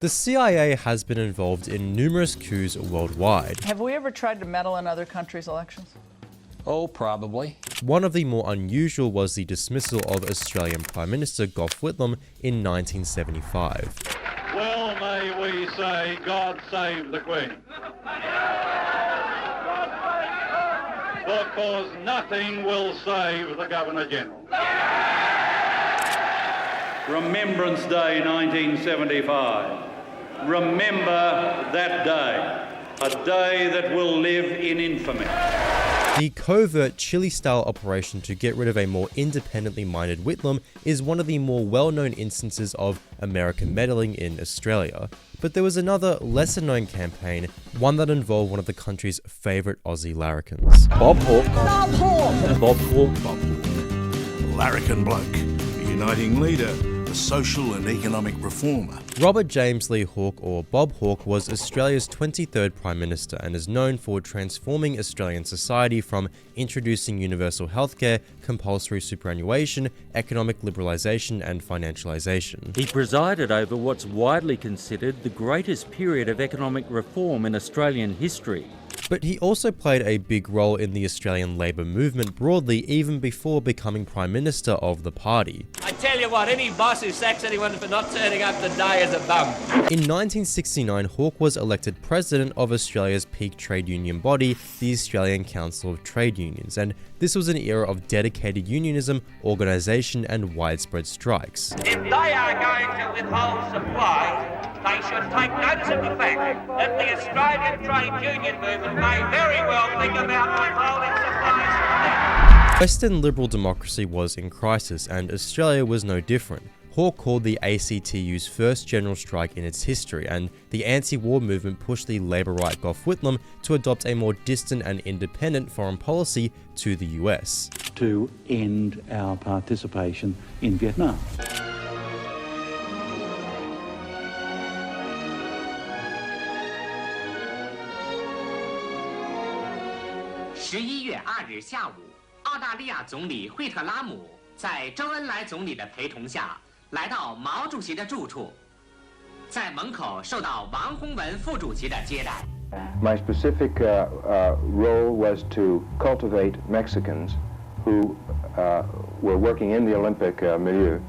The CIA has been involved in numerous coups worldwide. Have we ever tried to meddle in other countries' elections? Oh, probably. One of the more unusual was the dismissal of Australian Prime Minister Gough Whitlam in 1975. Well, may we say, God save the Queen. Because nothing will save the Governor-General. Remembrance Day 1975. Remember that day, a day that will live in infamy. The covert Chile-style operation to get rid of a more independently minded Whitlam is one of the more well-known instances of American meddling in Australia. But there was another lesser-known campaign, one that involved one of the country's favourite Aussie larrikins. Bob Hawke. Bob Hawke. Bob Hawke. Bob Hawke. Larrikin bloke, a uniting leader, a social and economic reformer. Robert James Lee Hawke, or Bob Hawke, was Australia's 23rd Prime Minister and is known for transforming Australian society from introducing universal healthcare, compulsory superannuation, economic liberalisation and financialisation. He presided over what's widely considered the greatest period of economic reform in Australian history. But he also played a big role in the Australian Labor movement broadly, even before becoming Prime Minister of the party. I tell you what, any boss who sacks anyone for not turning up today is a bum. In 1969, Hawke was elected President of Australia's peak trade union body, the Australian Council of Trade Unions, and this was an era of dedicated unionism, organisation and widespread strikes. If they are going to withhold supplies, they should take notice of the fact that the Australian trade union movement may very well think about withholding supplies from them. Western liberal democracy was in crisis, and Australia was no different. Hawke called the ACTU's first general strike in its history, and the anti-war movement pushed the Labour right Gough Whitlam to adopt a more distant and independent foreign policy to the US. To end our participation in Vietnam. 11月2日下午，澳大利亚总理惠特拉姆在周恩来总理的陪同下，来到毛主席的住处，在门口受到王洪文副主席的接待。My specific role was to cultivate Mexicans who were working in the Olympic milieu,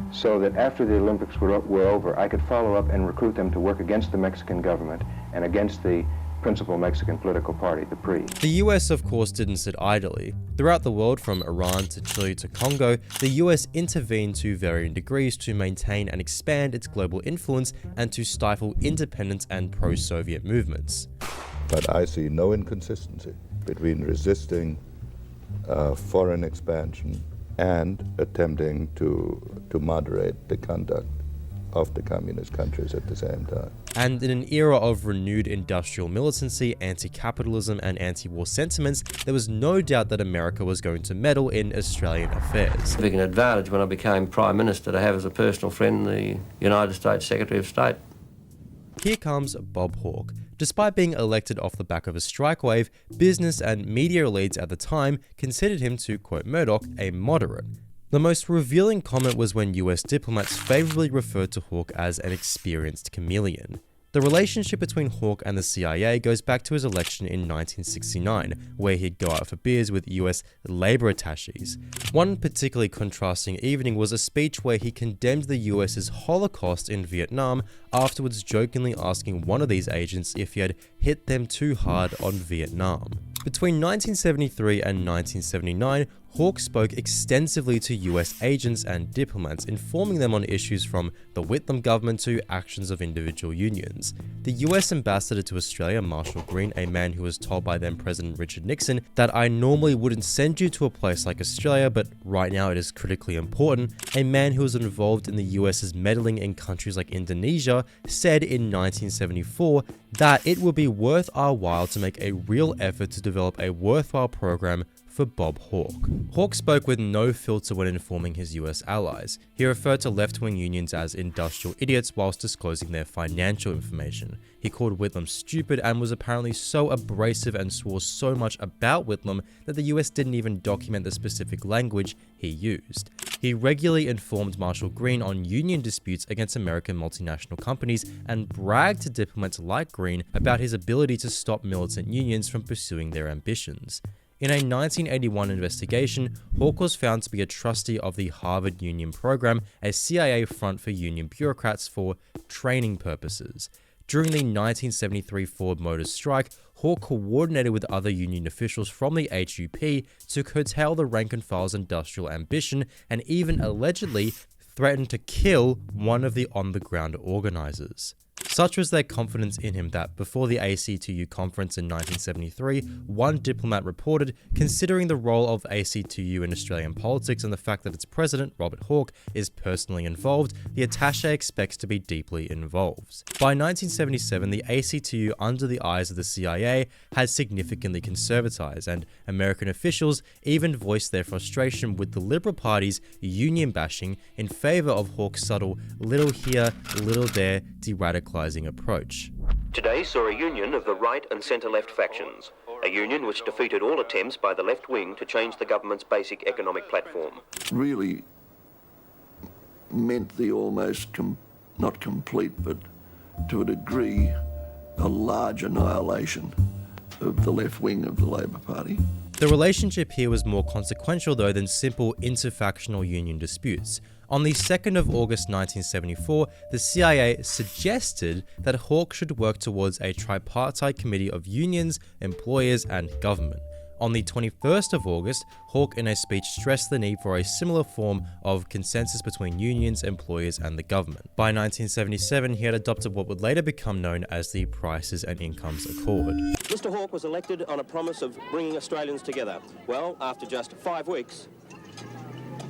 so that after the Olympics were over, I could follow up and recruit them to work against the Mexican government and against the principal Mexican political party, the PRI. The US, of course, didn't sit idly. Throughout the world, from Iran to Chile to Congo, the US intervened to varying degrees to maintain and expand its global influence and to stifle independence and pro-Soviet movements. But I see no inconsistency between resisting foreign expansion and attempting to moderate the conduct of the communist countries at the same time. And in an era of renewed industrial militancy, anti-capitalism and anti-war sentiments, there was no doubt that America was going to meddle in Australian affairs. It was an advantage when I became Prime Minister to have as a personal friend the United States Secretary of State. Here comes Bob Hawke. Despite being elected off the back of a strike wave, business and media elites at the time considered him, to quote Murdoch, a moderate. The most revealing comment was when US diplomats favourably referred to Hawke as an experienced chameleon. The relationship between Hawke and the CIA goes back to his election in 1969, where he'd go out for beers with US Labour attaches. One particularly contrasting evening was a speech where he condemned the US's Holocaust in Vietnam, afterwards jokingly asking one of these agents if he had hit them too hard on Vietnam. Between 1973 and 1979, Hawke spoke extensively to US agents and diplomats, informing them on issues from the Whitlam government to actions of individual unions. The US ambassador to Australia, Marshall Green, a man who was told by then President Richard Nixon that I normally wouldn't send you to a place like Australia, but right now it is critically important, a man who was involved in the US's meddling in countries like Indonesia, said in 1974 that it would be worth our while to make a real effort to develop a worthwhile program for Bob Hawke. Hawke spoke with no filter when informing his US allies. He referred to left-wing unions as industrial idiots whilst disclosing their financial information. He called Whitlam stupid and was apparently so abrasive and swore so much about Whitlam that the US didn't even document the specific language he used. He regularly informed Marshall Green on union disputes against American multinational companies and bragged to diplomats like Green about his ability to stop militant unions from pursuing their ambitions. In a 1981 investigation, Hawke was found to be a trustee of the Harvard Union Program, a CIA front for union bureaucrats for training purposes. During the 1973 Ford Motors strike, Hawke coordinated with other union officials from the HUP to curtail the rank-and-file's industrial ambition and even allegedly threatened to kill one of the on-the-ground organizers. Such was their confidence in him that before the ACTU conference in 1973, one diplomat reported, considering the role of ACTU in Australian politics and the fact that its president, Robert Hawke, is personally involved, the attaché expects to be deeply involved. By 1977, the ACTU, under the eyes of the CIA, had significantly conservatized, and American officials even voiced their frustration with the Liberal Party's union bashing in favor of Hawke's subtle little here, little there, de-radicalizing approach. Today saw a union of the right and centre-left factions, a union which defeated all attempts by the left wing to change the government's basic economic platform. Really meant the almost, not complete, but to a degree, a large annihilation of the left wing of the Labor Party. The relationship here was more consequential though than simple interfactional union disputes. On the 2nd of August 1974, the CIA suggested that Hawke should work towards a tripartite committee of unions, employers, and government. On the 21st of August, Hawke in a speech stressed the need for a similar form of consensus between unions, employers, and the government. By 1977, he had adopted what would later become known as the Prices and Incomes Accord. Mr. Hawke was elected on a promise of bringing Australians together. Well, after just 5 weeks,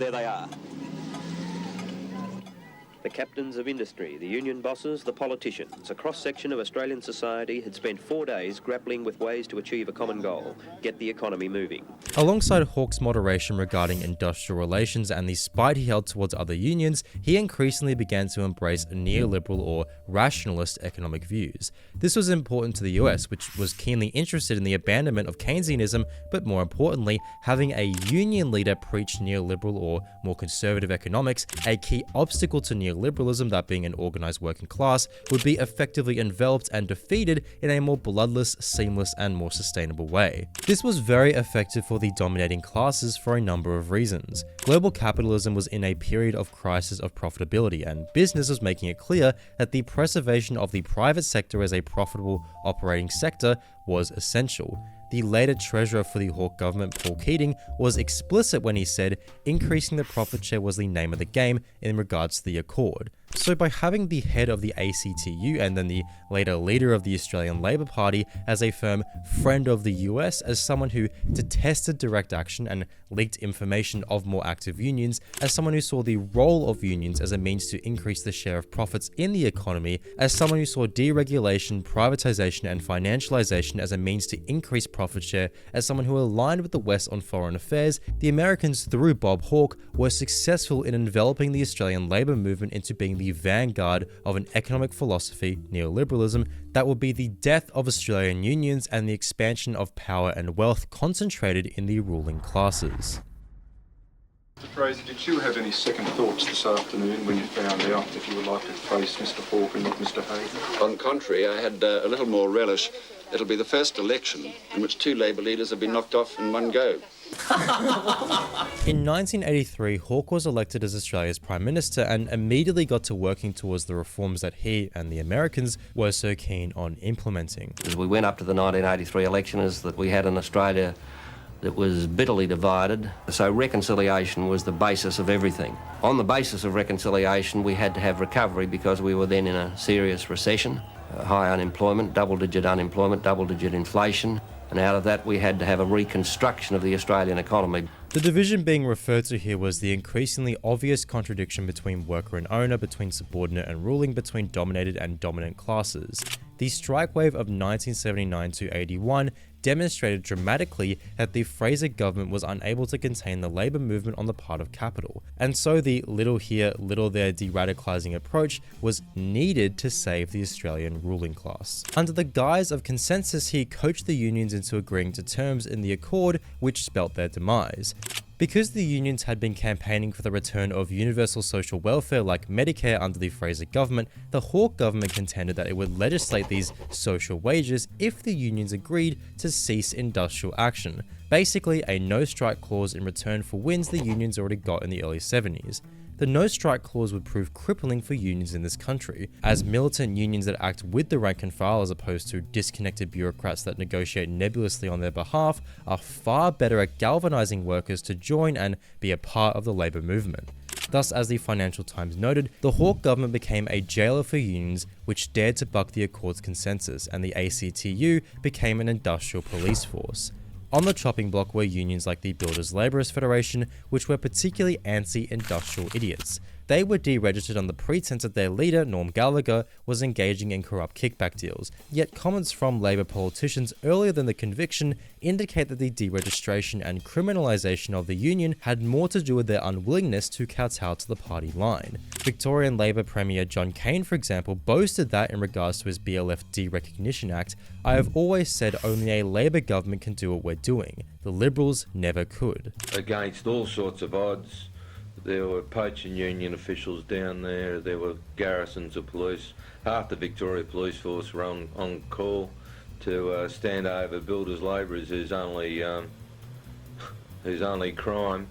there they are. The captains of industry, the union bosses, the politicians, a cross-section of Australian society had spent 4 days grappling with ways to achieve a common goal, get the economy moving. Alongside Hawke's moderation regarding industrial relations and the spite he held towards other unions, he increasingly began to embrace neoliberal or rationalist economic views. This was important to the US, which was keenly interested in the abandonment of Keynesianism, but more importantly, having a union leader preach neoliberal or more conservative economics, a key obstacle to neoliberalism, that being an organized working class, would be effectively enveloped and defeated in a more bloodless, seamless, and more sustainable way. This was very effective for the dominating classes for a number of reasons. Global capitalism was in a period of crisis of profitability, and business was making it clear that the preservation of the private sector as a profitable operating sector was essential. The later treasurer for the Hawke government, Paul Keating, was explicit when he said increasing the profit share was the name of the game in regards to the Accord. So by having the head of the ACTU and then the later leader of the Australian Labor Party as a firm friend of the US, as someone who detested direct action and leaked information of more active unions, as someone who saw the role of unions as a means to increase the share of profits in the economy, as someone who saw deregulation, privatization, and financialization as a means to increase profit share, as someone who aligned with the West on foreign affairs, the Americans, through Bob Hawke, were successful in enveloping the Australian labour movement into being the vanguard of an economic philosophy, neoliberalism, that would be the death of Australian unions and the expansion of power and wealth concentrated in the ruling classes. Mr. Fraser, did you have any second thoughts this afternoon when you found out that you would like to face Mr. Hawke and not Mr. Hayden? On the contrary, I had a little more relish. It'll be the first election in which two Labour leaders have been knocked off in one go. In 1983, Hawke was elected as Australia's Prime Minister and immediately got to working towards the reforms that he and the Americans were so keen on implementing. As we went up to the 1983 election, is that we had an Australia that was bitterly divided, so reconciliation was the basis of everything. On the basis of reconciliation, we had to have recovery because we were then in a serious recession, high unemployment, double-digit inflation, and out of that we had to have a reconstruction of the Australian economy. The division being referred to here was the increasingly obvious contradiction between worker and owner, between subordinate and ruling, between dominated and dominant classes. the strike wave of 1979 to 81 demonstrated dramatically that the Fraser government was unable to contain the labour movement on the part of capital, and so the little here, little there de-radicalising approach was needed to save the Australian ruling class. Under the guise of consensus, he coached the unions into agreeing to terms in the Accord which spelt their demise. Because the unions had been campaigning for the return of universal social welfare like Medicare under the Fraser government, the Hawke government contended that it would legislate these social wages if the unions agreed to cease industrial action, basically a no-strike clause in return for wins the unions already got in the early 70s. The no-strike clause would prove crippling for unions in this country, as militant unions that act with the rank and file as opposed to disconnected bureaucrats that negotiate nebulously on their behalf are far better at galvanizing workers to join and be a part of the labour movement. Thus, as the Financial Times noted, the Hawke government became a jailer for unions which dared to buck the Accord's consensus, and the ACTU became an industrial police force. On the chopping block were unions like the Builders Labourers Federation, which were particularly anti-industrial idiots. They were deregistered on the pretense that their leader, Norm Gallagher, was engaging in corrupt kickback deals. Yet comments from Labour politicians earlier than the conviction indicate that the deregistration and criminalisation of the union had more to do with their unwillingness to kowtow to the party line. Victorian Labour Premier John Cain, for example, boasted that in regards to his BLF Derecognition Act, "I have always said only a Labour government can do what we're doing. The Liberals never could." Against all sorts of odds, there were poaching union officials down there, there were garrisons of police. Half the Victoria Police Force were on call to stand over builders' labourers whose only crime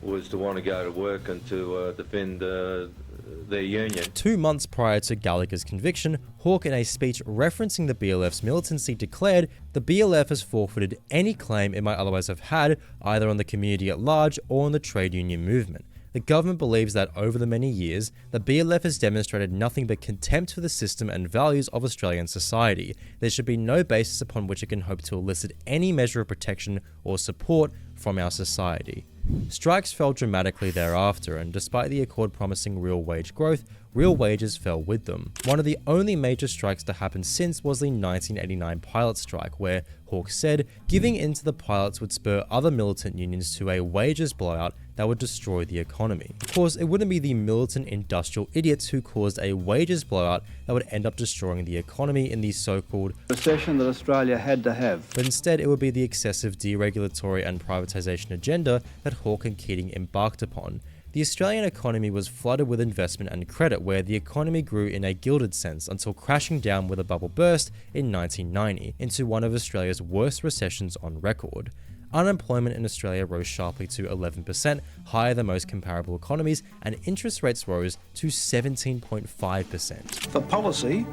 was to want to go to work and to defend their union. 2 months prior to Gallagher's conviction, Hawke, in a speech referencing the BLF's militancy, declared, "The BLF has forfeited any claim it might otherwise have had, either on the community at large or on the trade union movement. The government believes that over the many years, the BLF has demonstrated nothing but contempt for the system and values of Australian society. There should be no basis upon which it can hope to elicit any measure of protection or support from our society." Strikes fell dramatically thereafter, and despite the Accord promising real wage growth, real wages fell with them. One of the only major strikes to happen since was the 1989 pilot strike, where Hawke said giving in to the pilots would spur other militant unions to a wages blowout that would destroy the economy. Of course, it wouldn't be the militant industrial idiots who caused a wages blowout that would end up destroying the economy in the so-called recession that Australia had to have. But instead, it would be the excessive deregulatory and privatisation agenda that Hawke and Keating embarked upon. The Australian economy was flooded with investment and credit, where the economy grew in a gilded sense until crashing down with a bubble burst in 1990 into one of Australia's worst recessions on record. Unemployment in Australia rose sharply to 11%, higher than most comparable economies, and interest rates rose to 17.5%. For policy,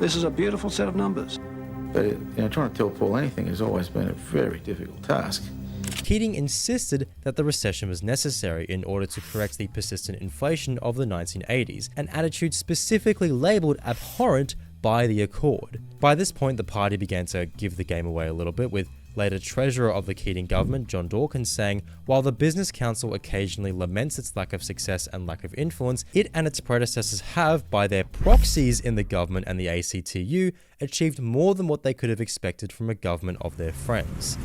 this is a beautiful set of numbers. But trying to tell Paul anything has always been a very difficult task. Keating insisted that the recession was necessary in order to correct the persistent inflation of the 1980s, an attitude specifically labelled abhorrent by the Accord. By this point, the party began to give the game away a little bit, with later Treasurer of the Keating government, John Dawkins, saying, "While the Business Council occasionally laments its lack of success and lack of influence, it and its predecessors have, by their proxies in the government and the ACTU, achieved more than what they could have expected from a government of their friends."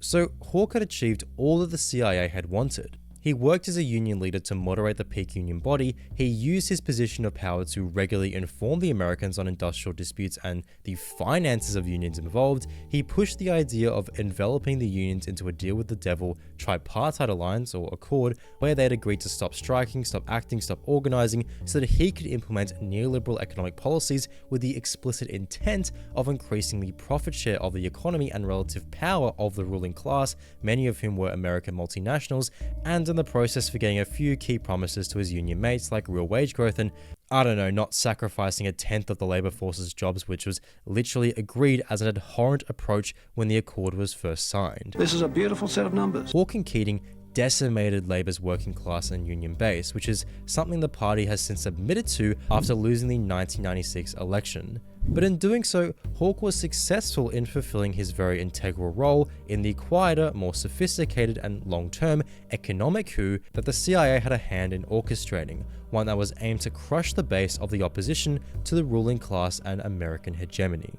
So Hawke had achieved all that the CIA had wanted. He worked as a union leader to moderate the peak union body, he used his position of power to regularly inform the Americans on industrial disputes and the finances of unions involved, he pushed the idea of enveloping the unions into a deal with the devil tripartite alliance or accord, where they had agreed to stop striking, stop acting, stop organising, so that he could implement neoliberal economic policies with the explicit intent of increasing the profit share of the economy and relative power of the ruling class, many of whom were American multinationals, and in the process forgetting a few key promises to his union mates like real wage growth and, not sacrificing a tenth of the labour force's jobs, which was literally agreed as an abhorrent approach when the Accord was first signed. This is a beautiful set of numbers. Hawke and Keating decimated Labour's working class and union base, which is something the party has since admitted to after losing the 1996 election. But in doing so, Hawke was successful in fulfilling his very integral role in the quieter, more sophisticated and long-term economic coup that the CIA had a hand in orchestrating, one that was aimed to crush the base of the opposition to the ruling class and American hegemony.